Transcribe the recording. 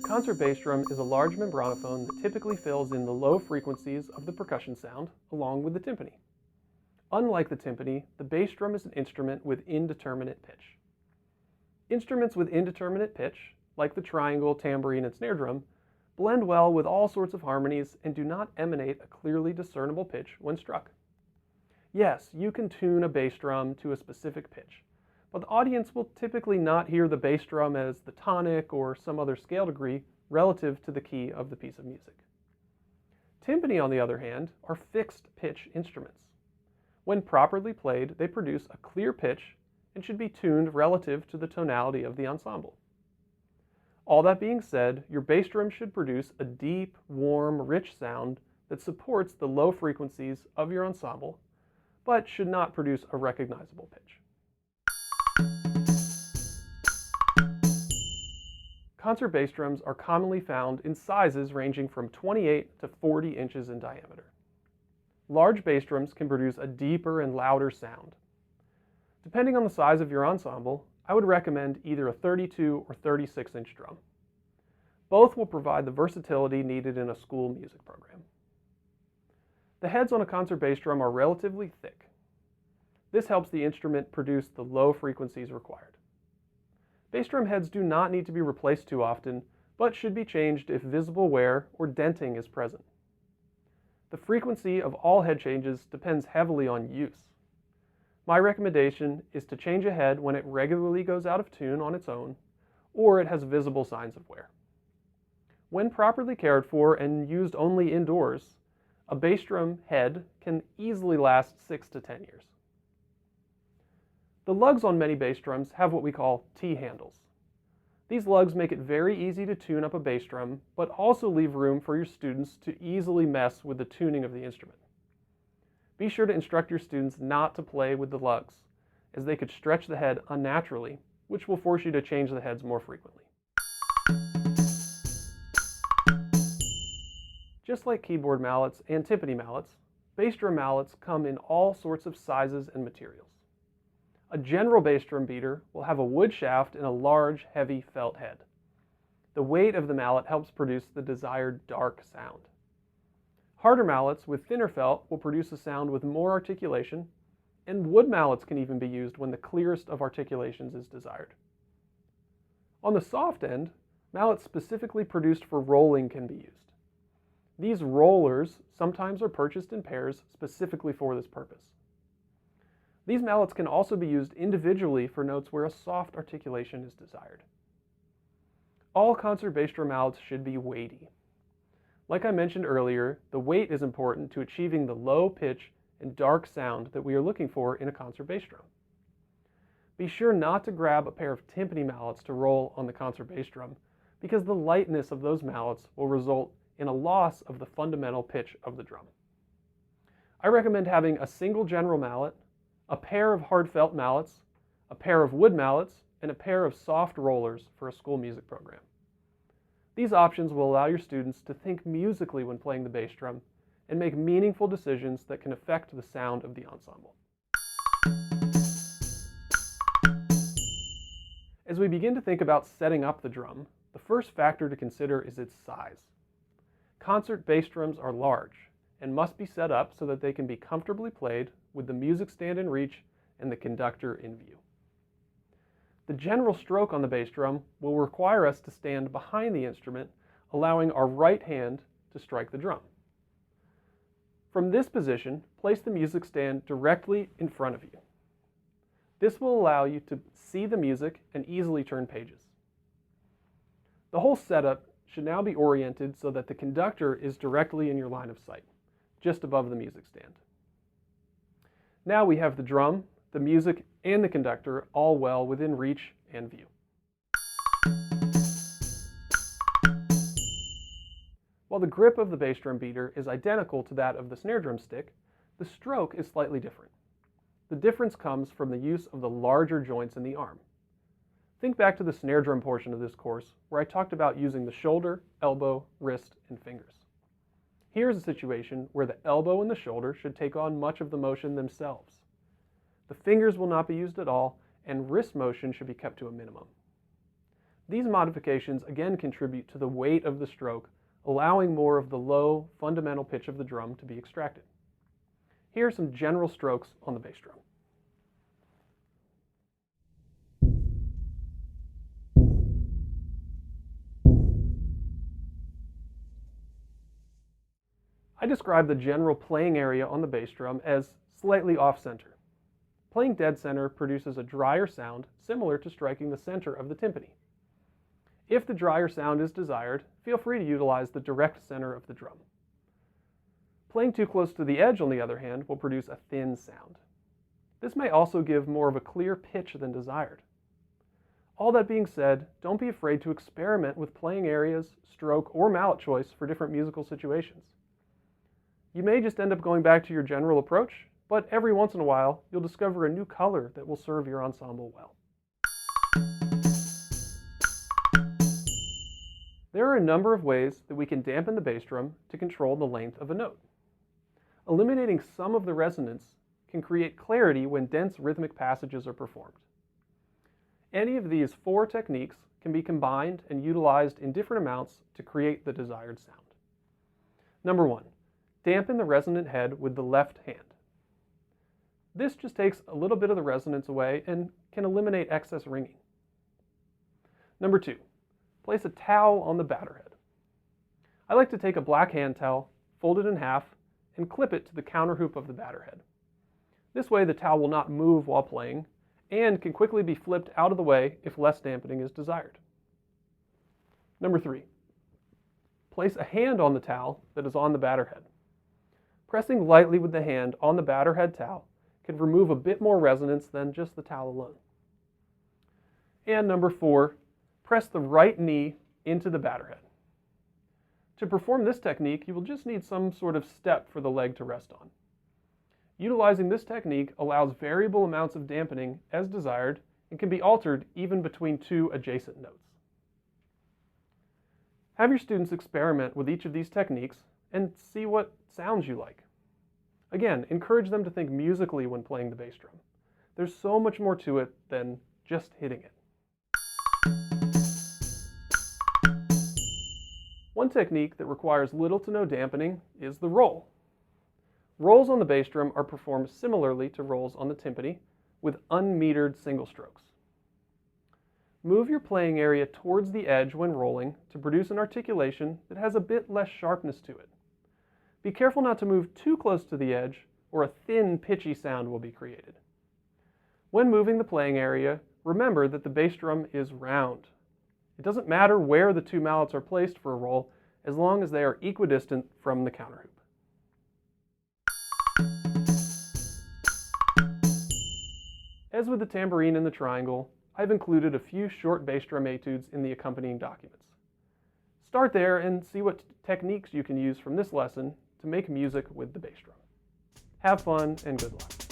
concert bass drum is a large membranophone that typically fills in the low frequencies of the percussion sound along with the timpani. Unlike the timpani, the bass drum is an instrument with indeterminate pitch. Instruments with indeterminate pitch, like the triangle, tambourine, and snare drum, blend well with all sorts of harmonies and do not emanate a clearly discernible pitch when struck. Yes, you can tune a bass drum to a specific pitch, but the audience will typically not hear the bass drum as the tonic or some other scale degree relative to the key of the piece of music. Timpani, on the other hand, are fixed pitch instruments. When properly played, they produce a clear pitch and should be tuned relative to the tonality of the ensemble. All that being said, your bass drum should produce a deep, warm, rich sound that supports the low frequencies of your ensemble, but should not produce a recognizable pitch. Concert bass drums are commonly found in sizes ranging from 28 to 40 inches in diameter. Large bass drums can produce a deeper and louder sound. Depending on the size of your ensemble, I would recommend either a 32 or 36-inch drum. Both will provide the versatility needed in a school music program. The heads on a concert bass drum are relatively thick. This helps the instrument produce the low frequencies required. Bass drum heads do not need to be replaced too often, but should be changed if visible wear or denting is present. The frequency of all head changes depends heavily on use. My recommendation is to change a head when it regularly goes out of tune on its own, or it has visible signs of wear. When properly cared for and used only indoors, a bass drum head can easily last 6 to 10 years. The lugs on many bass drums have what we call T-handles. These lugs make it very easy to tune up a bass drum, but also leave room for your students to easily mess with the tuning of the instrument. Be sure to instruct your students not to play with the lugs, as they could stretch the head unnaturally, which will force you to change the heads more frequently. Just like keyboard mallets and timpani mallets, bass drum mallets come in all sorts of sizes and materials. A general bass drum beater will have a wood shaft and a large, heavy felt head. The weight of the mallet helps produce the desired dark sound. Harder mallets with thinner felt will produce a sound with more articulation, and wood mallets can even be used when the clearest of articulations is desired. On the soft end, mallets specifically produced for rolling can be used. These rollers sometimes are purchased in pairs specifically for this purpose. These mallets can also be used individually for notes where a soft articulation is desired. All concert bass drum mallets should be weighty. Like I mentioned earlier, the weight is important to achieving the low pitch and dark sound that we are looking for in a concert bass drum. Be sure not to grab a pair of timpani mallets to roll on the concert bass drum, because the lightness of those mallets will result in a loss of the fundamental pitch of the drum. I recommend having a single general mallet, a pair of hard felt mallets, a pair of wood mallets, and a pair of soft rollers for a school music program. These options will allow your students to think musically when playing the bass drum and make meaningful decisions that can affect the sound of the ensemble. As we begin to think about setting up the drum, the first factor to consider is its size. Concert bass drums are large and must be set up so that they can be comfortably played with the music stand in reach and the conductor in view. The general stroke on the bass drum will require us to stand behind the instrument, allowing our right hand to strike the drum. From this position, place the music stand directly in front of you. This will allow you to see the music and easily turn pages. The whole setup should now be oriented so that the conductor is directly in your line of sight, just above the music stand. Now we have the drum, the music, and the conductor all well within reach and view. While the grip of the bass drum beater is identical to that of the snare drum stick, the stroke is slightly different. The difference comes from the use of the larger joints in the arm. Think back to the snare drum portion of this course, where I talked about using the shoulder, elbow, wrist, and fingers. Here's a situation where the elbow and the shoulder should take on much of the motion themselves. The fingers will not be used at all, and wrist motion should be kept to a minimum. These modifications again contribute to the weight of the stroke, allowing more of the low, fundamental pitch of the drum to be extracted. Here are some general strokes on the bass drum. I describe the general playing area on the bass drum as slightly off-center. Playing dead center produces a drier sound similar to striking the center of the timpani. If the drier sound is desired, feel free to utilize the direct center of the drum. Playing too close to the edge, on the other hand, will produce a thin sound. This may also give more of a clear pitch than desired. All that being said, don't be afraid to experiment with playing areas, stroke, or mallet choice for different musical situations. You may just end up going back to your general approach, but every once in a while, you'll discover a new color that will serve your ensemble well. There are a number of ways that we can dampen the bass drum to control the length of a note. Eliminating some of the resonance can create clarity when dense rhythmic passages are performed. Any of these 4 techniques can be combined and utilized in different amounts to create the desired sound. Number 1. Dampen the resonant head with the left hand. This just takes a little bit of the resonance away and can eliminate excess ringing. Number 2. Place a towel on the batter head. I like to take a black hand towel, fold it in half, and clip it to the counter hoop of the batter head. This way the towel will not move while playing and can quickly be flipped out of the way if less dampening is desired. Number 3. Place a hand on the towel that is on the batter head. Pressing lightly with the hand on the batter head towel can remove a bit more resonance than just the towel alone. And number 4, press the right knee into the batter head. To perform this technique, you will just need some sort of step for the leg to rest on. Utilizing this technique allows variable amounts of dampening as desired and can be altered even between 2 adjacent notes. Have your students experiment with each of these techniques and see what sounds you like. Again, encourage them to think musically when playing the bass drum. There's so much more to it than just hitting it. One technique that requires little to no dampening is the roll. Rolls on the bass drum are performed similarly to rolls on the timpani, with unmetered single strokes. Move your playing area towards the edge when rolling to produce an articulation that has a bit less sharpness to it. Be careful not to move too close to the edge, or a thin, pitchy sound will be created. When moving the playing area, remember that the bass drum is round. It doesn't matter where the 2 mallets are placed for a roll, as long as they are equidistant from the counter hoop. As with the tambourine and the triangle, I've included a few short bass drum etudes in the accompanying documents. Start there and see what techniques you can use from this lesson to make music with the bass drum. Have fun and good luck.